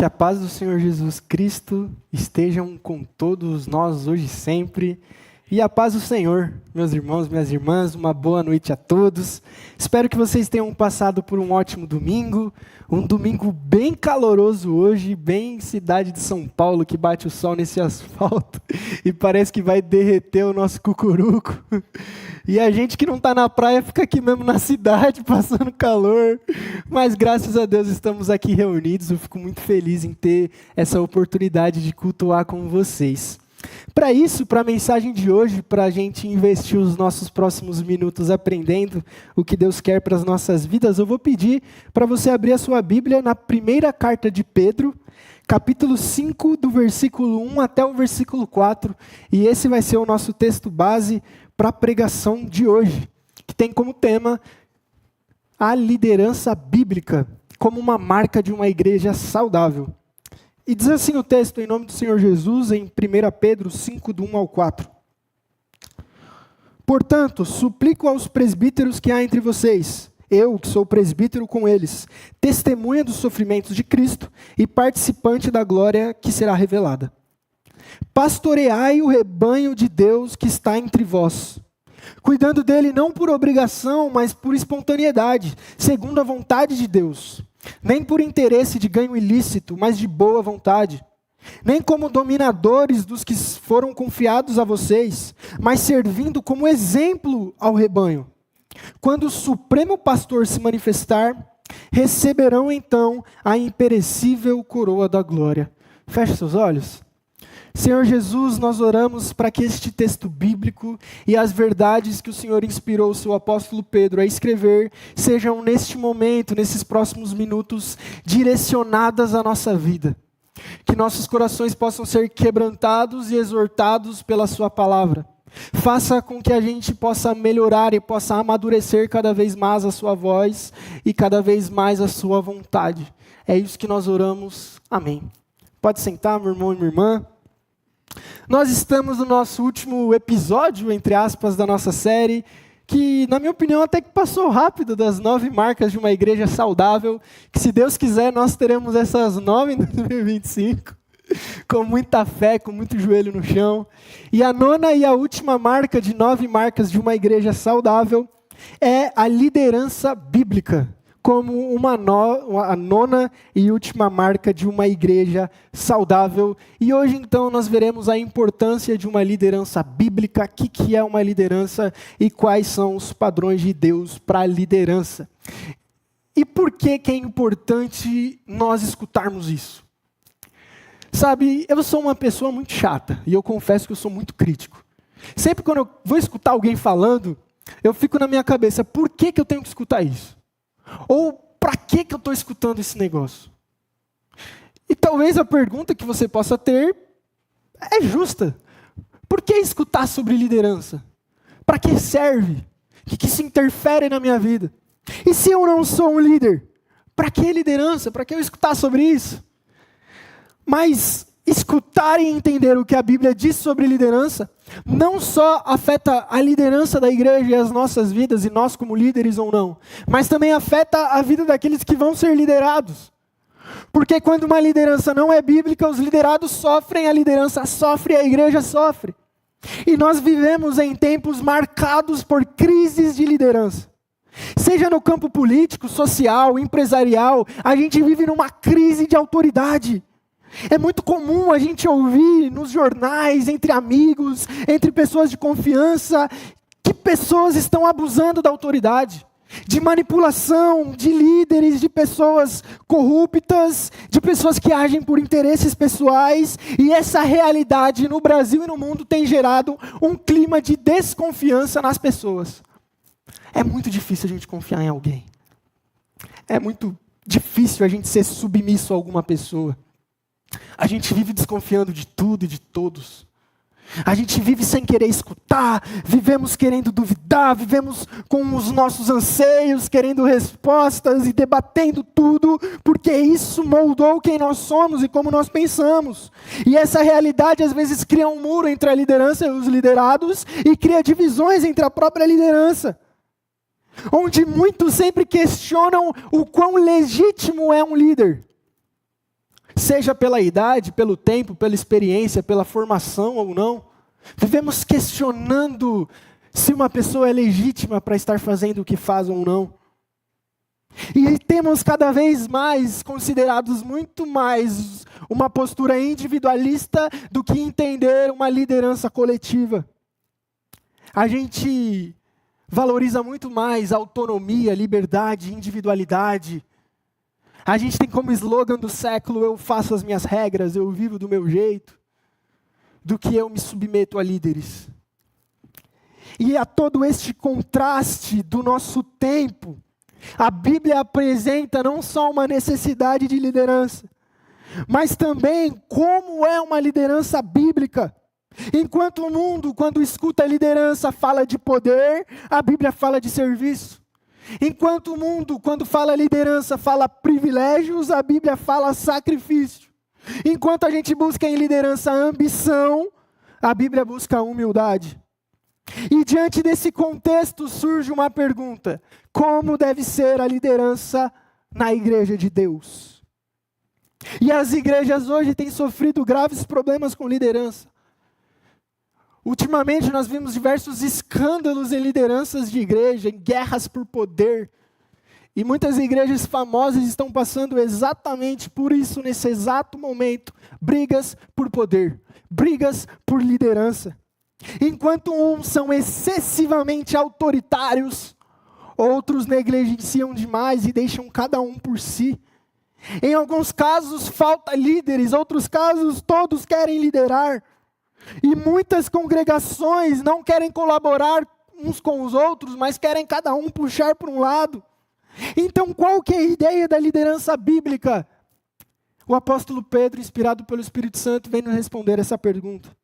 Que a paz do Senhor Jesus Cristo estejam com todos nós hoje e sempre. E a paz do Senhor, meus irmãos, minhas irmãs, uma boa noite a todos. Espero que vocês tenham passado por um ótimo domingo, um domingo bem caloroso hoje, bem cidade de São Paulo, que bate o sol nesse asfalto e parece que vai derreter o nosso cucuruco. E a gente que não está na praia fica aqui mesmo na cidade, passando calor. Mas graças a Deus estamos aqui reunidos, eu fico muito feliz em ter essa oportunidade de cultuar com vocês. Para isso, para a mensagem de hoje, para a gente investir os nossos próximos minutos aprendendo o que Deus quer para as nossas vidas, eu vou pedir para você abrir a sua Bíblia na primeira carta de Pedro, capítulo 5, do versículo 1 até o versículo 4, e esse vai ser o nosso texto base para a pregação de hoje, que tem como tema a liderança bíblica como uma marca de uma igreja saudável. E diz assim o texto, em nome do Senhor Jesus, em 1 Pedro 5, do 1 ao 4. Portanto, suplico aos presbíteros que há entre vocês, eu que sou presbítero com eles, testemunha dos sofrimentos de Cristo e participante da glória que será revelada. Pastoreai o rebanho de Deus que está entre vós, cuidando dele não por obrigação, mas por espontaneidade, segundo a vontade de Deus. Nem por interesse de ganho ilícito, mas de boa vontade. Nem como dominadores dos que foram confiados a vocês, mas servindo como exemplo ao rebanho. Quando o Supremo Pastor se manifestar, receberão então a imperecível coroa da glória. Feche seus olhos. Senhor Jesus, nós oramos para que este texto bíblico e as verdades que o Senhor inspirou o seu apóstolo Pedro a escrever sejam neste momento, nesses próximos minutos, direcionadas à nossa vida. Que nossos corações possam ser quebrantados e exortados pela sua palavra. Faça com que a gente possa melhorar e possa amadurecer cada vez mais a sua voz e cada vez mais a sua vontade. É isso que nós oramos. Amém. Pode sentar, meu irmão e minha irmã. Nós estamos no nosso último episódio, entre aspas, da nossa série, que, na minha opinião, até que passou rápido, das 9 marcas de uma igreja saudável, que, se Deus quiser, nós teremos essas 9 em 2025, com muita fé, com muito joelho no chão. E a 9ª e a última marca de 9 marcas de uma igreja saudável é a liderança bíblica, como a 9ª e última marca de uma igreja saudável. E hoje, então, nós veremos a importância de uma liderança bíblica, o que é uma liderança e quais são os padrões de Deus para a liderança. E por que é importante nós escutarmos isso? Sabe, eu sou uma pessoa muito chata, e eu confesso que eu sou muito crítico. Sempre quando eu vou escutar alguém falando, eu fico na minha cabeça, por que eu tenho que escutar isso? Ou para que eu estou escutando esse negócio? E talvez a pergunta que você possa ter é justa. Por que escutar sobre liderança? Para que serve? O que isso interfere na minha vida? E se eu não sou um líder? Para que liderança? Para que eu escutar sobre isso? Mas escutar e entender o que a Bíblia diz sobre liderança não só afeta a liderança da igreja e as nossas vidas, e nós como líderes ou não, mas também afeta a vida daqueles que vão ser liderados. Porque quando uma liderança não é bíblica, os liderados sofrem, a liderança sofre, a igreja sofre. E nós vivemos em tempos marcados por crises de liderança. Seja no campo político, social, empresarial, a gente vive numa crise de autoridade. É muito comum a gente ouvir nos jornais, entre amigos, entre pessoas de confiança, que pessoas estão abusando da autoridade, de manipulação, de líderes, de pessoas corruptas, de pessoas que agem por interesses pessoais, e essa realidade no Brasil e no mundo tem gerado um clima de desconfiança nas pessoas. É muito difícil a gente confiar em alguém. É muito difícil a gente ser submisso a alguma pessoa. A gente vive desconfiando de tudo e de todos. A gente vive sem querer escutar, vivemos querendo duvidar, vivemos com os nossos anseios, querendo respostas e debatendo tudo, porque isso moldou quem nós somos e como nós pensamos. E essa realidade às vezes cria um muro entre a liderança e os liderados e cria divisões entre a própria liderança. Onde muitos sempre questionam o quão legítimo é um líder. Seja pela idade, pelo tempo, pela experiência, pela formação ou não. Vivemos questionando se uma pessoa é legítima para estar fazendo o que faz ou não. E temos cada vez mais considerados muito mais uma postura individualista do que entender uma liderança coletiva. A gente valoriza muito mais autonomia, liberdade, individualidade. A gente tem como slogan do século: eu faço as minhas regras, eu vivo do meu jeito, do que eu me submeto a líderes. E a todo este contraste do nosso tempo, a Bíblia apresenta não só uma necessidade de liderança, mas também como é uma liderança bíblica. Enquanto o mundo, quando escuta liderança, fala de poder, a Bíblia fala de serviço. Enquanto o mundo, quando fala liderança, fala privilégios, a Bíblia fala sacrifício. Enquanto a gente busca em liderança ambição, a Bíblia busca humildade. E diante desse contexto surge uma pergunta: como deve ser a liderança na igreja de Deus? E as igrejas hoje têm sofrido graves problemas com liderança. Ultimamente nós vimos diversos escândalos em lideranças de igreja, em guerras por poder. E muitas igrejas famosas estão passando exatamente por isso nesse exato momento. Brigas por poder, brigas por liderança. Enquanto uns são excessivamente autoritários, outros negligenciam demais e deixam cada um por si. Em alguns casos falta líderes, outros casos todos querem liderar. E muitas congregações não querem colaborar uns com os outros, mas querem cada um puxar para um lado. Então qual que é a ideia da liderança bíblica? O apóstolo Pedro, inspirado pelo Espírito Santo, vem nos responder essa pergunta.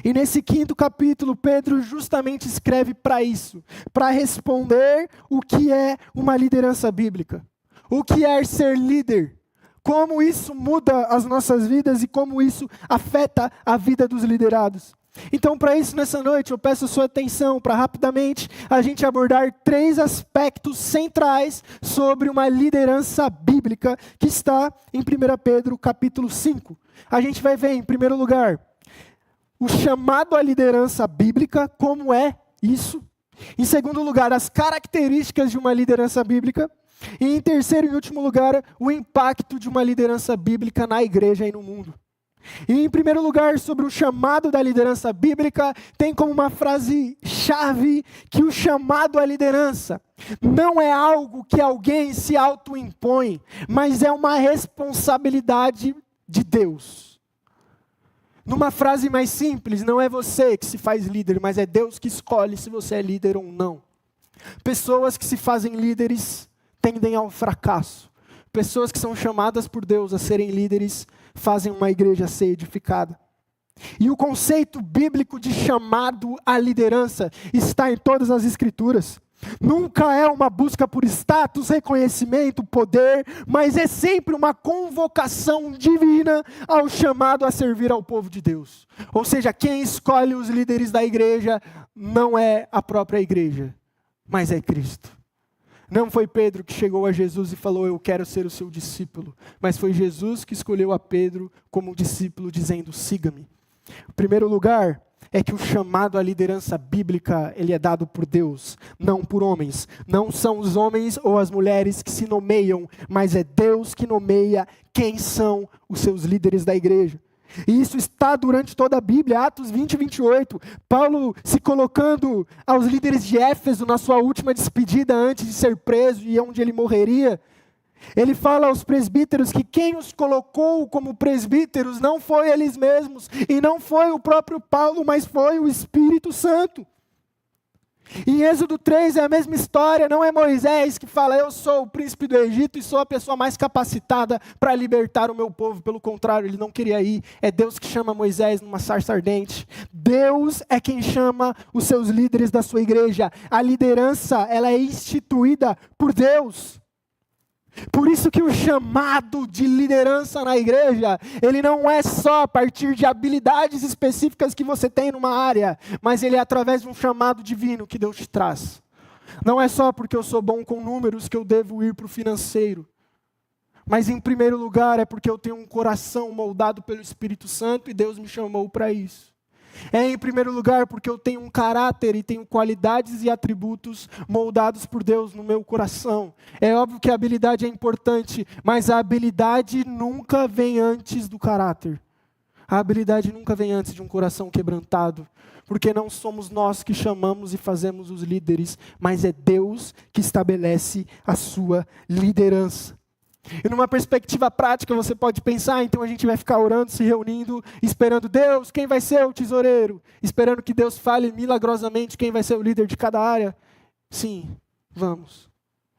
E nesse 5º capítulo, Pedro justamente escreve para isso, para responder o que é uma liderança bíblica. O que é ser líder? Como isso muda as nossas vidas e como isso afeta a vida dos liderados. Então, para isso, nessa noite, eu peço a sua atenção para rapidamente a gente abordar 3 aspectos centrais sobre uma liderança bíblica que está em 1 Pedro capítulo 5. A gente vai ver, em primeiro lugar, o chamado à liderança bíblica, como é isso. Em segundo lugar, as características de uma liderança bíblica. E em terceiro e último lugar, o impacto de uma liderança bíblica na igreja e no mundo. E em primeiro lugar, sobre o chamado da liderança bíblica, tem como uma frase-chave que o chamado à liderança não é algo que alguém se autoimpõe, mas é uma responsabilidade de Deus. Numa frase mais simples, não é você que se faz líder, mas é Deus que escolhe se você é líder ou não. Pessoas que se fazem líderes tendem ao fracasso. Pessoas que são chamadas por Deus a serem líderes fazem uma igreja ser edificada. E o conceito bíblico de chamado à liderança está em todas as escrituras. Nunca é uma busca por status, reconhecimento, poder, mas é sempre uma convocação divina ao chamado a servir ao povo de Deus. Ou seja, quem escolhe os líderes da igreja não é a própria igreja, mas é Cristo. Não foi Pedro que chegou a Jesus e falou: eu quero ser o seu discípulo. Mas foi Jesus que escolheu a Pedro como discípulo, dizendo: siga-me. O primeiro lugar é que o chamado à liderança bíblica, ele é dado por Deus, não por homens. Não são os homens ou as mulheres que se nomeiam, mas é Deus que nomeia quem são os seus líderes da igreja. E isso está durante toda a Bíblia, Atos 20 e 28. Paulo se colocando aos líderes de Éfeso na sua última despedida antes de ser preso e onde ele morreria. Ele fala aos presbíteros que quem os colocou como presbíteros não foi eles mesmos, e não foi o próprio Paulo, mas foi o Espírito Santo. Em Êxodo 3 é a mesma história, não é Moisés que fala: eu sou o príncipe do Egito e sou a pessoa mais capacitada para libertar o meu povo. Pelo contrário, ele não queria ir. É Deus que chama Moisés numa sarça ardente. Deus é quem chama os seus líderes da sua igreja. A liderança, ela é instituída por Deus. Por isso que o chamado de liderança na igreja, ele não é só a partir de habilidades específicas que você tem numa área, mas ele é através de um chamado divino que Deus te traz. Não é só porque eu sou bom com números que eu devo ir para o financeiro, Mas em primeiro lugar é porque eu tenho um coração moldado pelo Espírito Santo e Deus me chamou para isso. É em primeiro lugar porque eu tenho um caráter e tenho qualidades e atributos moldados por Deus no meu coração. É óbvio que a habilidade é importante, mas a habilidade nunca vem antes do caráter. A habilidade nunca vem antes de um coração quebrantado, porque não somos nós que chamamos e fazemos os líderes, mas é Deus que estabelece a sua liderança. E numa perspectiva prática você pode pensar, então a gente vai ficar orando, se reunindo, esperando Deus, quem vai ser o tesoureiro? Esperando que Deus fale milagrosamente quem vai ser o líder de cada área? Sim, vamos.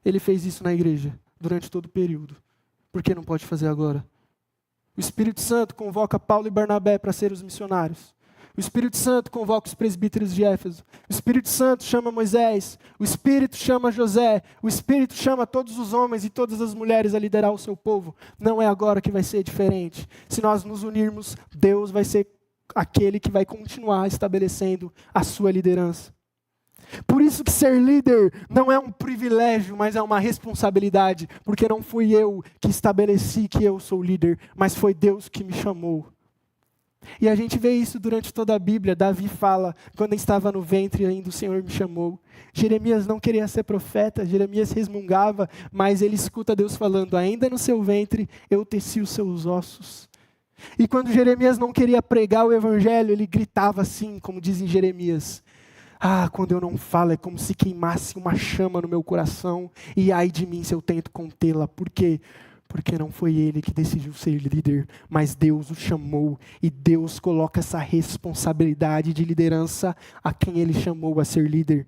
Ele fez isso na igreja, durante todo o período. Por que não pode fazer agora? O Espírito Santo convoca Paulo e Barnabé para ser os missionários. O Espírito Santo convoca os presbíteros de Éfeso. O Espírito Santo chama Moisés. O Espírito chama José. O Espírito chama todos os homens e todas as mulheres a liderar o seu povo. Não é agora que vai ser diferente. Se nós nos unirmos, Deus vai ser aquele que vai continuar estabelecendo a sua liderança. Por isso que ser líder não é um privilégio, mas é uma responsabilidade. Porque não fui eu que estabeleci que eu sou líder, mas foi Deus que me chamou. E a gente vê isso durante toda a Bíblia. Davi fala, quando estava no ventre ainda o Senhor me chamou. Jeremias não queria ser profeta, Jeremias resmungava, mas ele escuta Deus falando, ainda no seu ventre eu teci os seus ossos. E quando Jeremias não queria pregar o evangelho, ele gritava assim, como diz em Jeremias, quando eu não falo é como se queimasse uma chama no meu coração, e ai de mim se eu tento contê-la. Por quê? Porque não foi ele que decidiu ser líder, mas Deus o chamou. E Deus coloca essa responsabilidade de liderança a quem ele chamou a ser líder.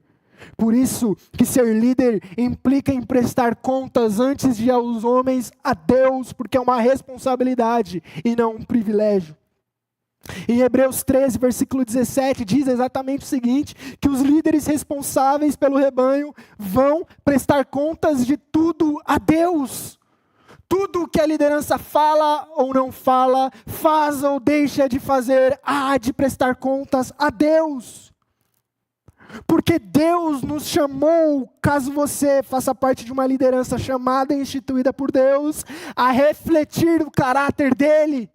Por isso que ser líder implica em prestar contas antes de aos homens a Deus, porque é uma responsabilidade e não um privilégio. Em Hebreus 13, versículo 17, diz exatamente o seguinte, que os líderes responsáveis pelo rebanho vão prestar contas de tudo a Deus. Tudo que a liderança fala ou não fala, faz ou deixa de fazer, há de prestar contas a Deus. Porque Deus nos chamou, caso você faça parte de uma liderança chamada e instituída por Deus, a refletir o caráter dele.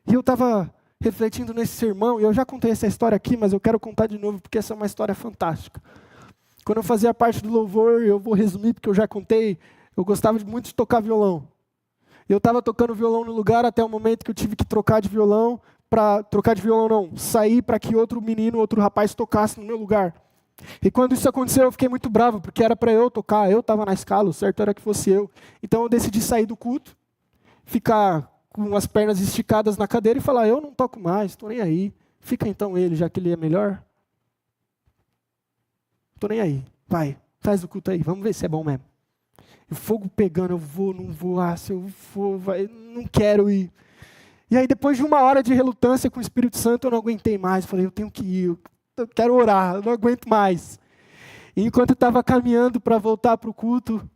E eu estava refletindo nesse sermão, e eu já contei essa história aqui, mas eu quero contar de novo, porque essa é uma história fantástica. Quando eu fazia parte do louvor, eu vou resumir porque eu já contei, eu gostava muito de tocar violão. Eu estava tocando violão no lugar até o momento que eu tive que sair para que outro rapaz tocasse no meu lugar. E quando isso aconteceu, eu fiquei muito bravo, porque era para eu tocar, eu estava na escala, o certo era que fosse eu. Então eu decidi sair do culto, ficar com as pernas esticadas na cadeira e falar, eu não toco mais, estou nem aí. Fica então ele, já que ele é melhor. Estou nem aí, vai, faz o culto aí, vamos ver se é bom mesmo. E o fogo pegando, eu vou, não vou, se eu for, vai, não quero ir. E aí depois de 1 hora de relutância com o Espírito Santo, eu não aguentei mais, falei, eu tenho que ir, eu quero orar, eu não aguento mais. E enquanto eu estava caminhando para voltar para o culto,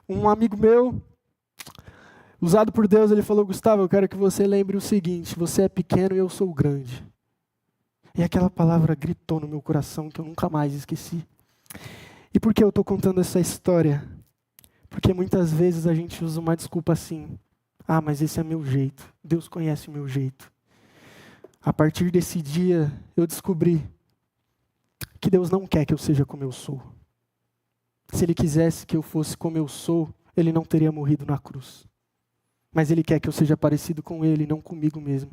um amigo meu, usado por Deus, ele falou, Gustavo, eu quero que você lembre o seguinte, você é pequeno e eu sou grande. E aquela palavra gritou no meu coração, que eu nunca mais esqueci. E por que eu estou contando essa história? Porque muitas vezes a gente usa uma desculpa assim, mas esse é meu jeito, Deus conhece o meu jeito. A partir desse dia, eu descobri que Deus não quer que eu seja como eu sou. Se Ele quisesse que eu fosse como eu sou, Ele não teria morrido na cruz. Mas Ele quer que eu seja parecido com Ele, não comigo mesmo.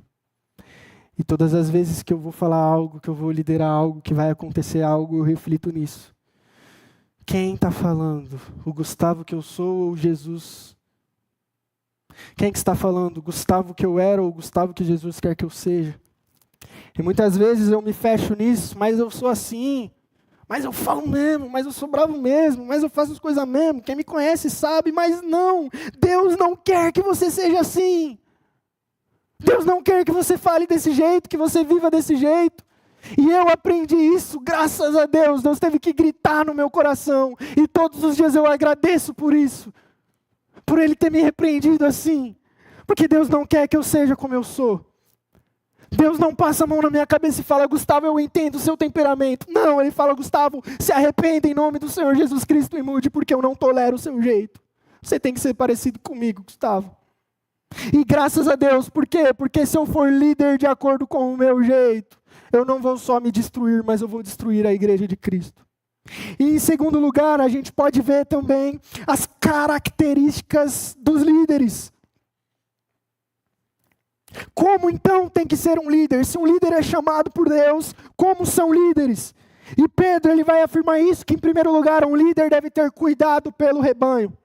E todas as vezes que eu vou falar algo, que eu vou liderar algo, que vai acontecer algo, eu reflito nisso. Quem está falando? O Gustavo que eu sou ou Jesus? Quem que está falando? O Gustavo que eu era ou o Gustavo que Jesus quer que eu seja? E muitas vezes eu me fecho nisso, mas eu sou assim, mas eu falo mesmo, mas eu sou bravo mesmo, mas eu faço as coisas mesmo, quem me conhece sabe, mas não, Deus não quer que você seja assim. Deus não quer que você fale desse jeito, que você viva desse jeito. E eu aprendi isso, graças a Deus. Deus teve que gritar no meu coração. E todos os dias eu agradeço por isso. Por Ele ter me repreendido assim. Porque Deus não quer que eu seja como eu sou. Deus não passa a mão na minha cabeça e fala: Gustavo, eu entendo o seu temperamento. Não, Ele fala: Gustavo, se arrependa em nome do Senhor Jesus Cristo e mude, porque eu não tolero o seu jeito. Você tem que ser parecido comigo, Gustavo. E graças a Deus, por quê? Porque se eu for líder de acordo com o meu jeito, eu não vou só me destruir, mas eu vou destruir a igreja de Cristo. E em segundo lugar, a gente pode ver também as características dos líderes. Como então tem que ser um líder? Se um líder é chamado por Deus, como são líderes? E Pedro, ele vai afirmar isso, que em primeiro lugar, um líder deve ter cuidado pelo rebanho.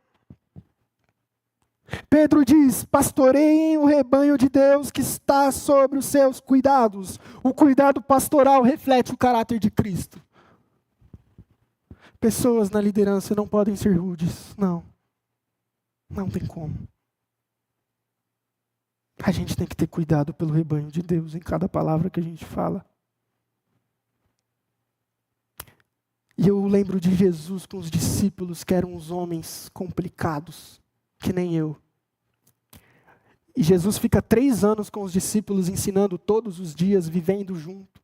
Pedro diz: pastoreiem o rebanho de Deus que está sobre os seus cuidados. O cuidado pastoral reflete o caráter de Cristo. Pessoas na liderança não podem ser rudes. Não. Não tem como. A gente tem que ter cuidado pelo rebanho de Deus em cada palavra que a gente fala. E eu lembro de Jesus com os discípulos, que eram os homens complicados, que nem eu. E Jesus fica 3 anos com os discípulos, ensinando todos os dias, vivendo junto.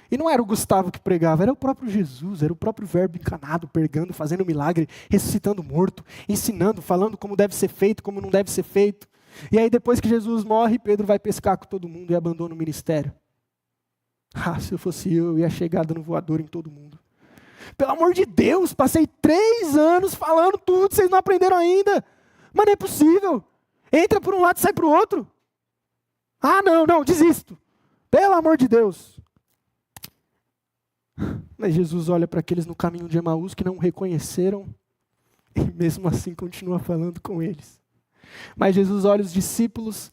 E não era o Gustavo que pregava, era o próprio Jesus, era o próprio Verbo encarnado, pregando, fazendo milagre, ressuscitando morto, ensinando, falando como deve ser feito, como não deve ser feito. E aí depois que Jesus morre, Pedro vai pescar com todo mundo e abandona o ministério. Se eu fosse eu ia chegar dando voador em todo mundo. Pelo amor de Deus, passei 3 anos falando tudo, vocês não aprenderam ainda. Mas não é possível. Entra por um lado e sai para o outro. Não, desisto. Pelo amor de Deus. Mas Jesus olha para aqueles no caminho de Emaús que não o reconheceram e mesmo assim continua falando com eles. Mas Jesus olha os discípulos,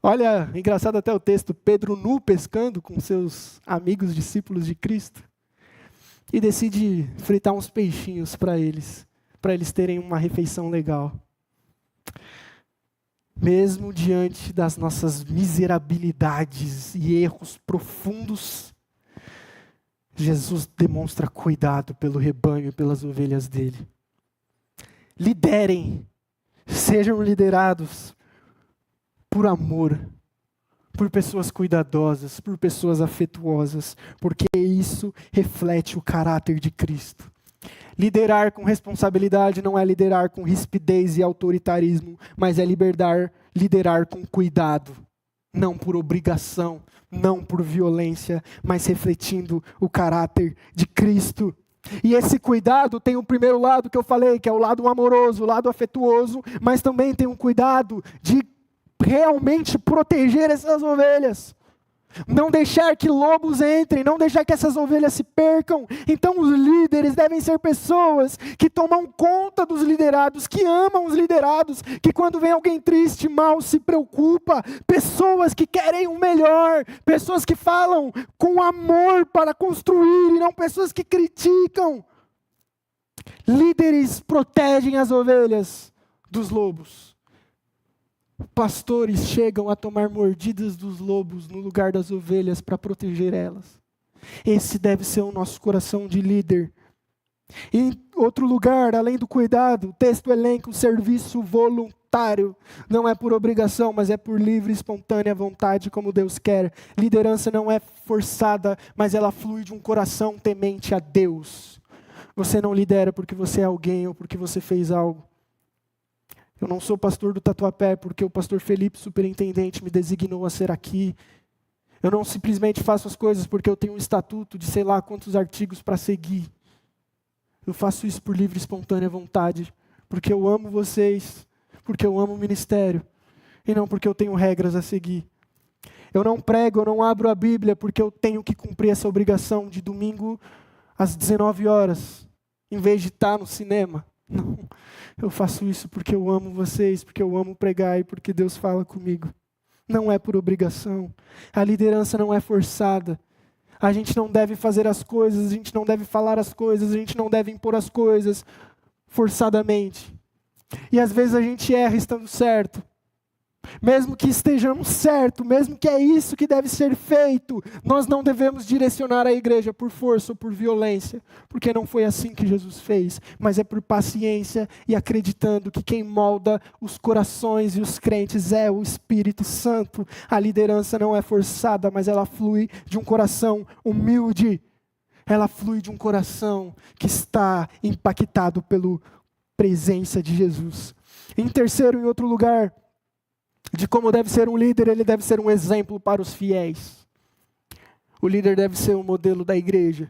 olha, engraçado até o texto, Pedro nu pescando com seus amigos discípulos de Cristo, e decide fritar uns peixinhos para eles terem uma refeição legal. Mesmo diante das nossas miserabilidades e erros profundos, Jesus demonstra cuidado pelo rebanho e pelas ovelhas dele. Liderem, sejam liderados por amor, por pessoas cuidadosas, por pessoas afetuosas, porque isso reflete o caráter de Cristo. Liderar com responsabilidade não é liderar com rispidez e autoritarismo, mas é liderar com cuidado, não por obrigação, não por violência, mas refletindo o caráter de Cristo. E esse cuidado tem o primeiro lado que eu falei, que é o lado amoroso, o lado afetuoso, mas também tem um cuidado de realmente proteger essas ovelhas. Não deixar que lobos entrem, não deixar que essas ovelhas se percam. Então os líderes devem ser pessoas que tomam conta dos liderados, que amam os liderados, que quando vem alguém triste, mal, se preocupa. Pessoas que querem o melhor, pessoas que falam com amor para construir e não pessoas que criticam. Líderes protegem as ovelhas dos lobos. Pastores chegam a tomar mordidas dos lobos no lugar das ovelhas para proteger elas. Esse deve ser o nosso coração de líder. E em outro lugar, além do cuidado, o texto elenca o serviço voluntário. Não é por obrigação, mas é por livre e espontânea vontade, como Deus quer. Liderança não é forçada, mas ela flui de um coração temente a Deus. Você não lidera porque você é alguém ou porque você fez algo. Eu não sou pastor do Tatuapé porque o pastor Felipe, superintendente, me designou a ser aqui. Eu não simplesmente faço as coisas porque eu tenho um estatuto de sei lá quantos artigos para seguir. Eu faço isso por livre e espontânea vontade, porque eu amo vocês, porque eu amo o ministério, e não porque eu tenho regras a seguir. Eu não prego, eu não abro a Bíblia porque eu tenho que cumprir essa obrigação de domingo às 19 horas, em vez de estar no cinema. Não, eu faço isso porque eu amo vocês, porque eu amo pregar e porque Deus fala comigo. Não é por obrigação. A liderança não é forçada. A gente não deve fazer as coisas, a gente não deve falar as coisas, a gente não deve impor as coisas forçadamente. E às vezes a gente erra estando certo. Mesmo que estejamos certos, mesmo que é isso que deve ser feito, nós não devemos direcionar a igreja por força ou por violência, porque não foi assim que Jesus fez, mas é por paciência e acreditando que quem molda os corações e os crentes é o Espírito Santo. A liderança não é forçada, mas ela flui de um coração humilde, ela flui de um coração que está impactado pela presença de Jesus. Em terceiro, em outro lugar, de como deve ser um líder, ele deve ser um exemplo para os fiéis. O líder deve ser um modelo da igreja.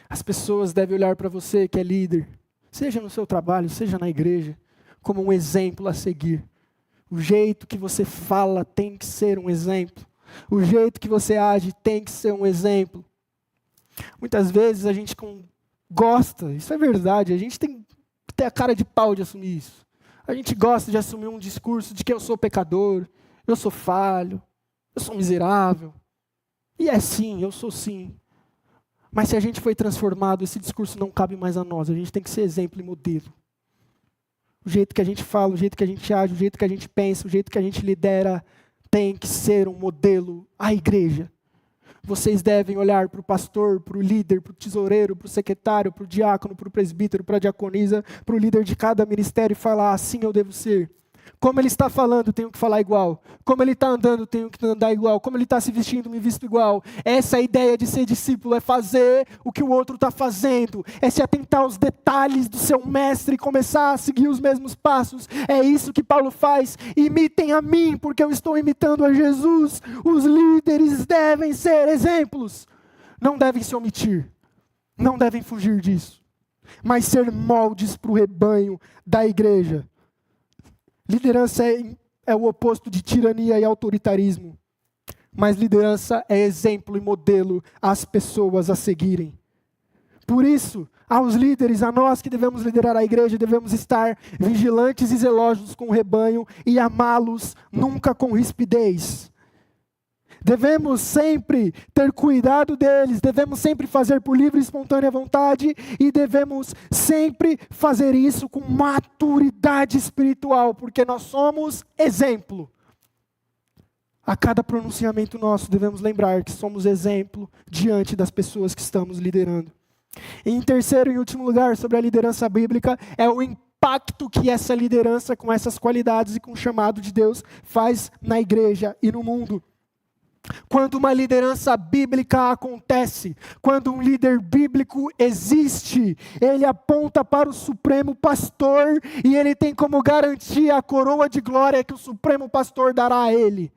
As pessoas devem olhar para você que é líder, seja no seu trabalho, seja na igreja, como um exemplo a seguir. O jeito que você fala tem que ser um exemplo. O jeito que você age tem que ser um exemplo. Muitas vezes a gente gosta, isso é verdade, a gente tem que ter a cara de pau de assumir isso. A gente gosta de assumir um discurso de que eu sou pecador, eu sou falho, eu sou miserável. E é sim, eu sou sim. Mas se a gente foi transformado, esse discurso não cabe mais a nós. A gente tem que ser exemplo e modelo. O jeito que a gente fala, o jeito que a gente age, o jeito que a gente pensa, o jeito que a gente lidera, tem que ser um modelo à igreja. Vocês devem olhar para o pastor, para o líder, para o tesoureiro, para o secretário, para o diácono, para o presbítero, para a diaconisa, para o líder de cada ministério e falar: assim eu devo ser. Como ele está falando, tenho que falar igual. Como ele está andando, tenho que andar igual. Como ele está se vestindo, me visto igual. Essa é a ideia de ser discípulo, é fazer o que o outro está fazendo. É se atentar aos detalhes do seu mestre e começar a seguir os mesmos passos. É isso que Paulo faz. Imitem a mim, porque eu estou imitando a Jesus. Os líderes devem ser exemplos. Não devem se omitir. Não devem fugir disso. Mas ser moldes para o rebanho da igreja. Liderança é o oposto de tirania e autoritarismo, mas liderança é exemplo e modelo às pessoas a seguirem. Por isso, aos líderes, a nós que devemos liderar a igreja, devemos estar vigilantes e zelosos com o rebanho e amá-los nunca com rispidez. Devemos sempre ter cuidado deles, devemos sempre fazer por livre e espontânea vontade e devemos sempre fazer isso com maturidade espiritual, porque nós somos exemplo. A cada pronunciamento nosso devemos lembrar que somos exemplo diante das pessoas que estamos liderando. E em terceiro e último lugar, sobre a liderança bíblica, é o impacto que essa liderança com essas qualidades e com o chamado de Deus faz na igreja e no mundo. Quando uma liderança bíblica acontece, quando um líder bíblico existe, ele aponta para o Supremo Pastor e ele tem como garantia a coroa de glória que o Supremo Pastor dará a ele.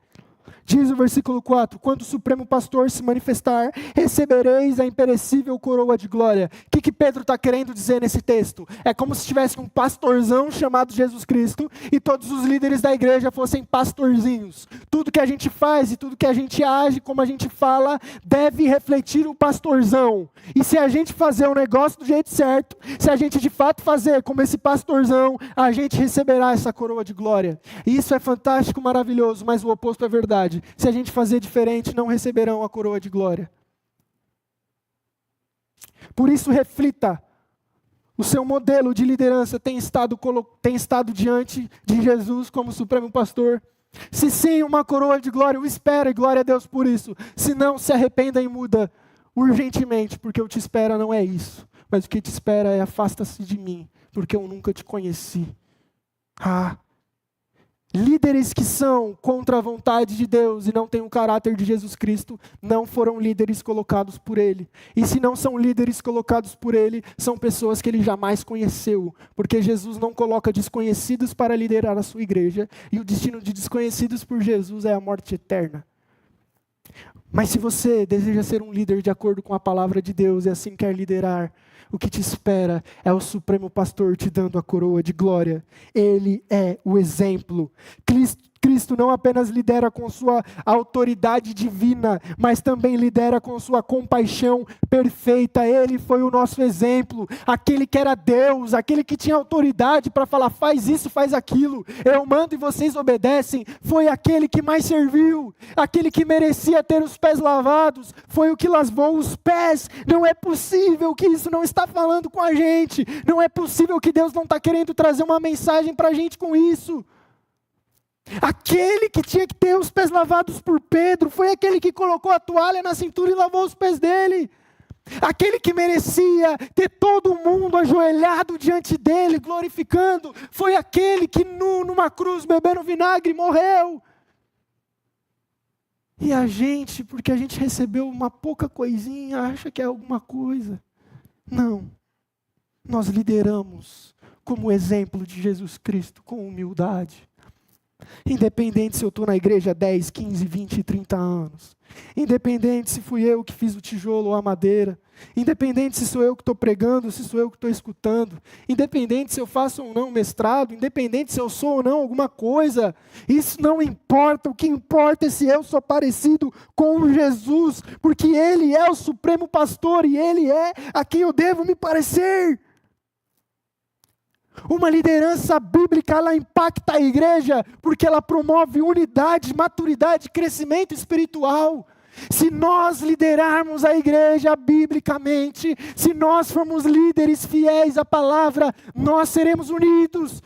Diz o versículo 4, quando o Supremo Pastor se manifestar, recebereis a imperecível coroa de glória. O que Pedro está querendo dizer nesse texto? É como se tivesse um pastorzão chamado Jesus Cristo e todos os líderes da igreja fossem pastorzinhos. Tudo que a gente faz e tudo que a gente age, como a gente fala, deve refletir o pastorzão. E se a gente fazer o negócio do jeito certo, se a gente de fato fazer como esse pastorzão, a gente receberá essa coroa de glória. E isso é fantástico, maravilhoso, mas o oposto é verdade. Se a gente fazer diferente, não receberão a coroa de glória. Por isso, reflita. O seu modelo de liderança tem estado diante de Jesus como Supremo Pastor. Se sim, uma coroa de glória, o espera, e glória a Deus por isso. Se não, se arrependa e muda urgentemente, porque o que te espera não é isso. Mas o que te espera é: afasta-se de mim, porque eu nunca te conheci. Líderes que são contra a vontade de Deus e não têm o caráter de Jesus Cristo, não foram líderes colocados por Ele. E se não são líderes colocados por Ele, são pessoas que Ele jamais conheceu. Porque Jesus não coloca desconhecidos para liderar a sua igreja, e o destino de desconhecidos por Jesus é a morte eterna. Mas se você deseja ser um líder de acordo com a palavra de Deus e assim quer liderar, o que te espera é o Supremo Pastor te dando a coroa de glória. Ele é o exemplo. Cristo não apenas lidera com sua autoridade divina, mas também lidera com sua compaixão perfeita. Ele foi o nosso exemplo, aquele que era Deus, aquele que tinha autoridade para falar: faz isso, faz aquilo, eu mando e vocês obedecem. Foi aquele que mais serviu, aquele que merecia ter os pés lavados, foi o que lavou os pés. Não é possível que isso não está falando com a gente, não é possível que Deus não está querendo trazer uma mensagem para a gente com isso. Aquele que tinha que ter os pés lavados por Pedro, foi aquele que colocou a toalha na cintura e lavou os pés dele. Aquele que merecia ter todo mundo ajoelhado diante dele, glorificando, foi aquele que numa cruz, bebendo vinagre, morreu. E a gente, porque a gente recebeu uma pouca coisinha, acha que é alguma coisa. Não. Nós lideramos como exemplo de Jesus Cristo, com humildade. Independente se eu estou na igreja há 10, 15, 20, 30 anos. Independente se fui eu que fiz o tijolo ou a madeira. Independente se sou eu que estou pregando, se sou eu que estou escutando. Independente se eu faço ou não mestrado. Independente se eu sou ou não alguma coisa. Isso não importa. O que importa é se eu sou parecido com Jesus. Porque Ele é o supremo pastor e Ele é a quem eu devo me parecer. Uma liderança bíblica, ela impacta a igreja, porque ela promove unidade, maturidade, crescimento espiritual. Se nós liderarmos a igreja biblicamente, se nós formos líderes fiéis à palavra, nós seremos unidos.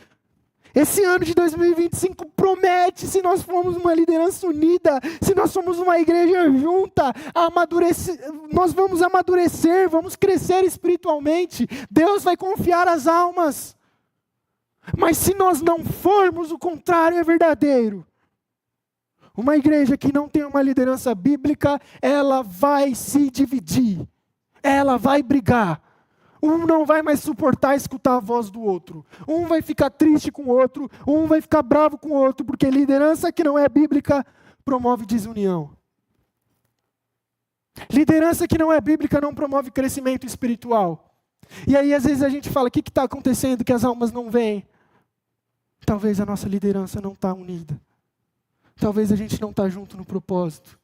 Esse ano de 2025 promete, se nós formos uma liderança unida, se nós somos uma igreja junta, nós vamos amadurecer, vamos crescer espiritualmente. Deus vai confiar as almas. Mas se nós não formos, o contrário é verdadeiro. Uma igreja que não tem uma liderança bíblica, ela vai se dividir. Ela vai brigar. Um não vai mais suportar escutar a voz do outro. Um vai ficar triste com o outro. Um vai ficar bravo com o outro. Porque liderança que não é bíblica promove desunião. Liderança que não é bíblica não promove crescimento espiritual. E aí às vezes a gente fala, o que está acontecendo que as almas não vêm? Talvez a nossa liderança não está unida. Talvez a gente não está junto no propósito.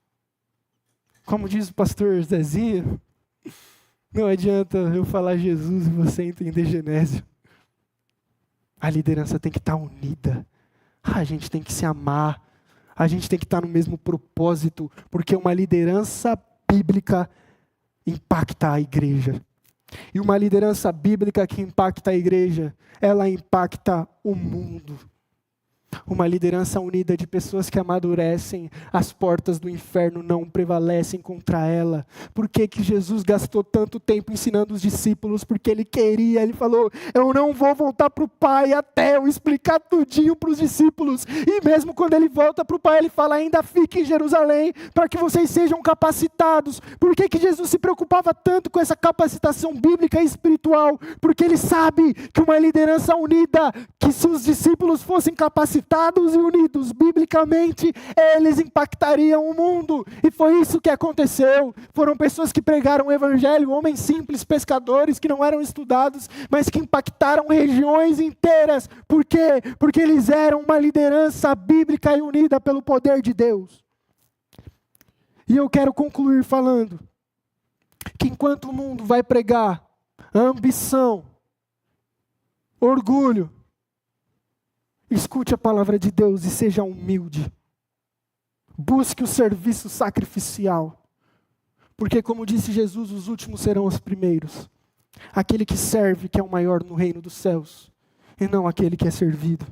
Como diz o pastor Zezinho, não adianta eu falar Jesus e você entender Genésio. A liderança tem que estar unida. A gente tem que se amar. A gente tem que estar no mesmo propósito, porque uma liderança bíblica impacta a igreja. E uma liderança bíblica que impacta a igreja, ela impacta o mundo. Uma liderança unida de pessoas que amadurecem, as portas do inferno não prevalecem contra ela. Por que que Jesus gastou tanto tempo ensinando os discípulos? Porque ele falou, eu não vou voltar para o Pai até eu explicar tudinho para os discípulos. E mesmo quando ele volta para o Pai, ele fala, ainda fique em Jerusalém, para que vocês sejam capacitados. Por que que Jesus se preocupava tanto com essa capacitação bíblica e espiritual? Porque ele sabe que uma liderança unida, que se os discípulos fossem capacitados e unidos biblicamente, eles impactariam o mundo. E foi isso que aconteceu. Foram pessoas que pregaram o evangelho, homens simples, pescadores que não eram estudados, mas que impactaram regiões inteiras. Por quê? Porque eles eram uma liderança bíblica e unida pelo poder de Deus. E eu quero concluir falando que enquanto o mundo vai pregar ambição, orgulho, escute a palavra de Deus e seja humilde. Busque o serviço sacrificial. Porque, como disse Jesus, os últimos serão os primeiros. Aquele que serve, que é o maior no reino dos céus, e não aquele que é servido.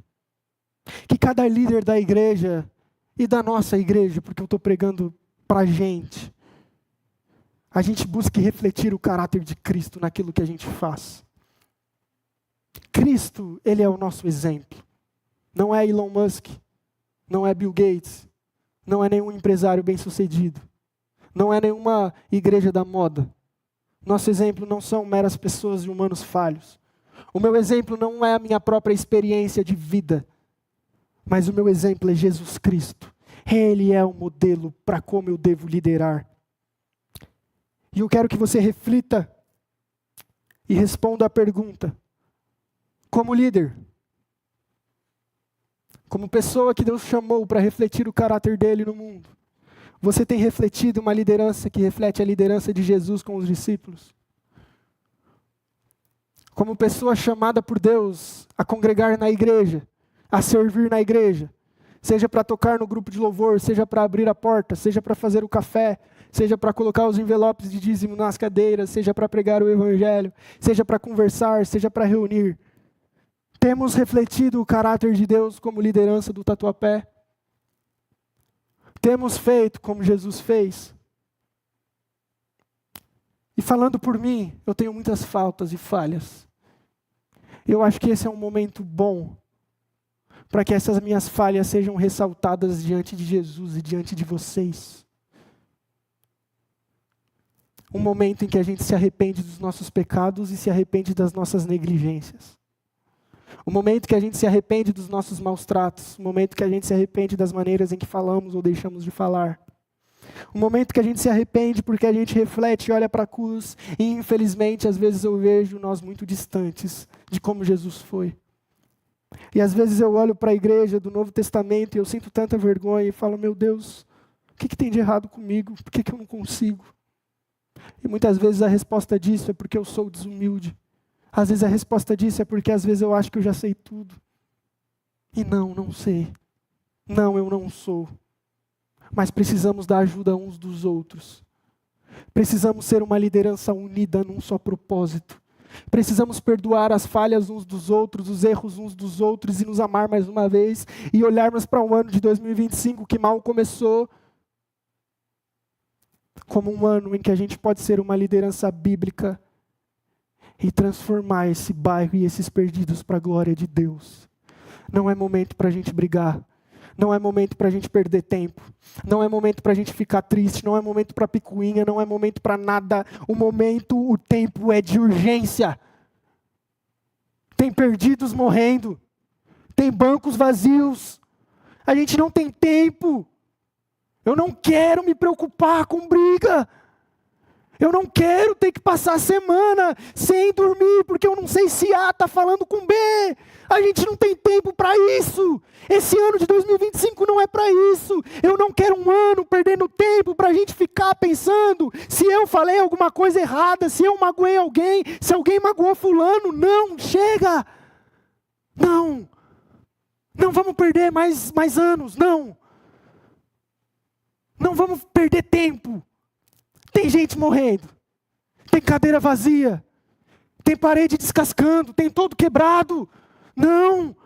Que cada líder da igreja, e da nossa igreja, porque eu estou pregando para a gente busque refletir o caráter de Cristo naquilo que a gente faz. Cristo, Ele é o nosso exemplo. Não é Elon Musk, não é Bill Gates, não é nenhum empresário bem-sucedido, não é nenhuma igreja da moda. Nosso exemplo não são meras pessoas e humanos falhos. O meu exemplo não é a minha própria experiência de vida, mas o meu exemplo é Jesus Cristo. Ele é o modelo para como eu devo liderar. E eu quero que você reflita e responda a pergunta: como líder, como pessoa que Deus chamou para refletir o caráter dele no mundo, você tem refletido uma liderança que reflete a liderança de Jesus com os discípulos? Como pessoa chamada por Deus a congregar na igreja, a servir na igreja, seja para tocar no grupo de louvor, seja para abrir a porta, seja para fazer o café, seja para colocar os envelopes de dízimo nas cadeiras, seja para pregar o evangelho, seja para conversar, seja para reunir. Temos refletido o caráter de Deus como liderança do Tatuapé? Temos feito como Jesus fez? E falando por mim, eu tenho muitas faltas e falhas. Eu acho que esse é um momento bom para que essas minhas falhas sejam ressaltadas diante de Jesus e diante de vocês. Um momento em que a gente se arrepende dos nossos pecados e se arrepende das nossas negligências. Um momento que a gente se arrepende dos nossos maus tratos. Um momento que a gente se arrepende das maneiras em que falamos ou deixamos de falar. Um momento que a gente se arrepende porque a gente reflete e olha para a cruz. E infelizmente, às vezes eu vejo nós muito distantes de como Jesus foi. E às vezes eu olho para a igreja do Novo Testamento e eu sinto tanta vergonha e falo, meu Deus, o que tem de errado comigo? Por que eu não consigo? E muitas vezes a resposta disso é porque eu sou desumilde. Às vezes a resposta disso é porque às vezes eu acho que eu já sei tudo. E não sei. Não, eu não sou. Mas precisamos da ajuda uns dos outros. Precisamos ser uma liderança unida num só propósito. Precisamos perdoar as falhas uns dos outros, os erros uns dos outros e nos amar mais uma vez e olharmos para um ano de 2025 que mal começou como um ano em que a gente pode ser uma liderança bíblica e transformar esse bairro e esses perdidos para a glória de Deus. Não é momento para a gente brigar. Não é momento para a gente perder tempo. Não é momento para a gente ficar triste. Não é momento para picuinha. Não é momento para nada. O tempo é de urgência. Tem perdidos morrendo. Tem bancos vazios. A gente não tem tempo. Eu não quero me preocupar com briga. Eu não quero ter que passar a semana sem dormir, porque eu não sei se A está falando com B. A gente não tem tempo para isso. Esse ano de 2025 não é para isso. Eu não quero um ano perdendo tempo para a gente ficar pensando se eu falei alguma coisa errada, se eu magoei alguém, se alguém magoou fulano. Não, chega. Não. Não vamos perder mais anos, não. Não vamos perder tempo. Tem gente morrendo, tem cadeira vazia, tem parede descascando, tem todo quebrado. Não!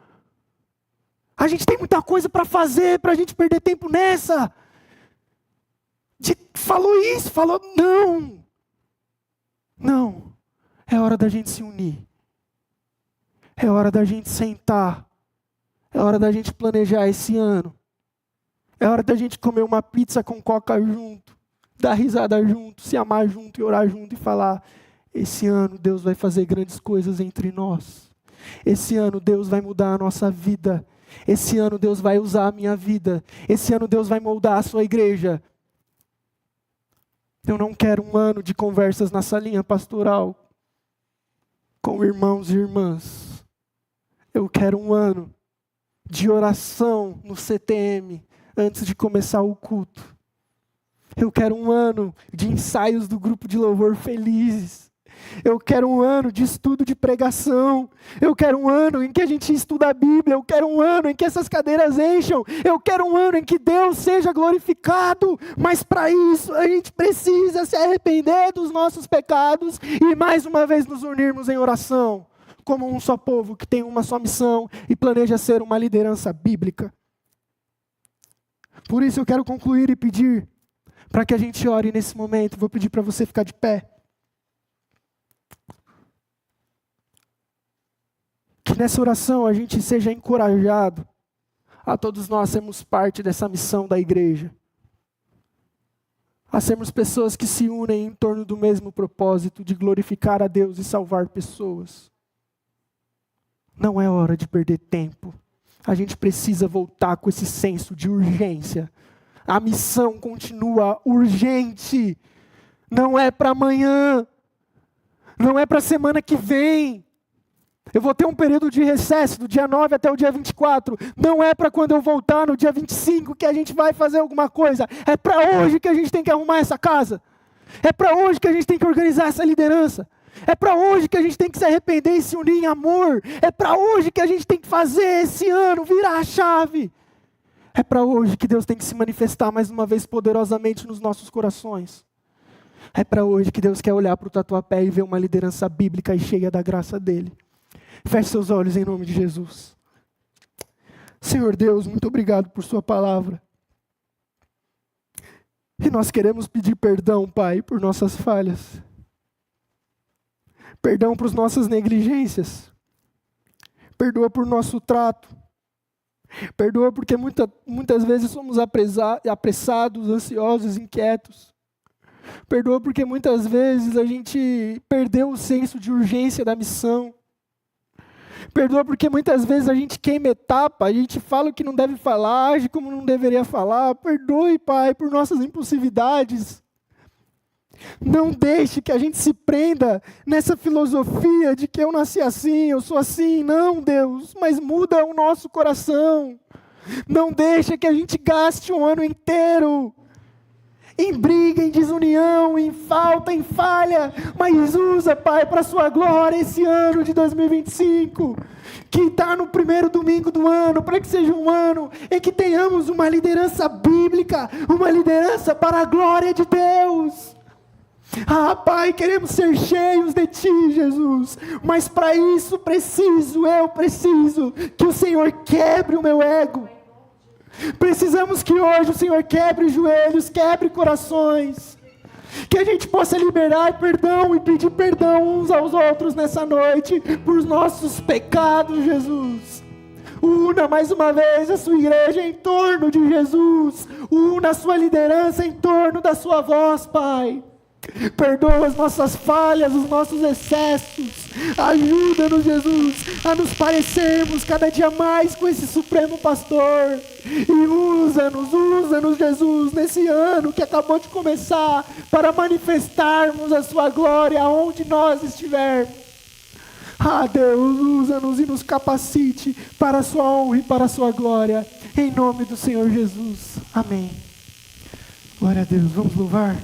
A gente tem muita coisa para fazer, para a gente perder tempo nessa. Falou isso, falou não. Não, é hora da gente se unir. É hora da gente sentar. É hora da gente planejar esse ano. É hora da gente comer uma pizza com coca junto. Dar risada junto, se amar junto e orar junto e falar, esse ano Deus vai fazer grandes coisas entre nós. Esse ano Deus vai mudar a nossa vida. Esse ano Deus vai usar a minha vida. Esse ano Deus vai moldar a sua igreja. Eu não quero um ano de conversas na salinha pastoral com irmãos e irmãs. Eu quero um ano de oração no CTM antes de começar o culto. Eu quero um ano de ensaios do grupo de louvor felizes. Eu quero um ano de estudo de pregação. Eu quero um ano em que a gente estuda a Bíblia. Eu quero um ano em que essas cadeiras encham. Eu quero um ano em que Deus seja glorificado. Mas para isso a gente precisa se arrepender dos nossos pecados e mais uma vez nos unirmos em oração. Como um só povo que tem uma só missão e planeja ser uma liderança bíblica. Por isso eu quero concluir e pedir para que a gente ore nesse momento. Vou pedir para você ficar de pé. Que nessa oração a gente seja encorajado a todos nós sermos parte dessa missão da igreja. A sermos pessoas que se unem em torno do mesmo propósito de glorificar a Deus e salvar pessoas. Não é hora de perder tempo. A gente precisa voltar com esse senso de urgência. A missão continua urgente. Não é para amanhã. Não é para a semana que vem. Eu vou ter um período de recesso do dia 9 até o dia 24. Não é para quando eu voltar no dia 25 que a gente vai fazer alguma coisa. É para hoje que a gente tem que arrumar essa casa. É para hoje que a gente tem que organizar essa liderança. É para hoje que a gente tem que se arrepender e se unir em amor. É para hoje que a gente tem que fazer esse ano virar a chave. É para hoje que Deus tem que se manifestar mais uma vez poderosamente nos nossos corações. É para hoje que Deus quer olhar para o Tatuapé e ver uma liderança bíblica e cheia da graça dEle. Feche seus olhos em nome de Jesus. Senhor Deus, muito obrigado por sua palavra. E nós queremos pedir perdão, Pai, por nossas falhas. Perdão por nossas negligências. Perdoa por nosso trato. Perdoa porque muitas vezes somos apressados, ansiosos, inquietos. Perdoa porque muitas vezes a gente perdeu o senso de urgência da missão. Perdoa porque muitas vezes a gente queima etapa, a gente fala o que não deve falar, age como não deveria falar. Perdoe, Pai, por nossas impulsividades. Não deixe que a gente se prenda nessa filosofia de que eu nasci assim, eu sou assim. Não, Deus, mas muda o nosso coração. Não deixe que a gente gaste um ano inteiro em briga, em desunião, em falta, em falha, mas usa, Pai, para a sua glória esse ano de 2025, que está no primeiro domingo do ano, para que seja um ano em que tenhamos uma liderança bíblica, uma liderança para a glória de Deus. Ah, Pai, queremos ser cheios de Ti, Jesus, mas para isso eu preciso que o Senhor quebre o meu ego. Precisamos que hoje o Senhor quebre joelhos, quebre corações, que a gente possa liberar perdão e pedir perdão uns aos outros nessa noite, por os nossos pecados, Jesus. Una mais uma vez a sua igreja em torno de Jesus, una a sua liderança em torno da sua voz, Pai. Perdoa as nossas falhas, os nossos excessos. Ajuda-nos, Jesus, a nos parecermos cada dia mais com esse Supremo Pastor. E usa-nos, Jesus, nesse ano que acabou de começar, para manifestarmos a sua glória aonde nós estivermos. Ah, Deus, usa-nos e nos capacite para a sua honra e para a sua glória. Em nome do Senhor Jesus. Amém. Glória a Deus. Vamos louvar.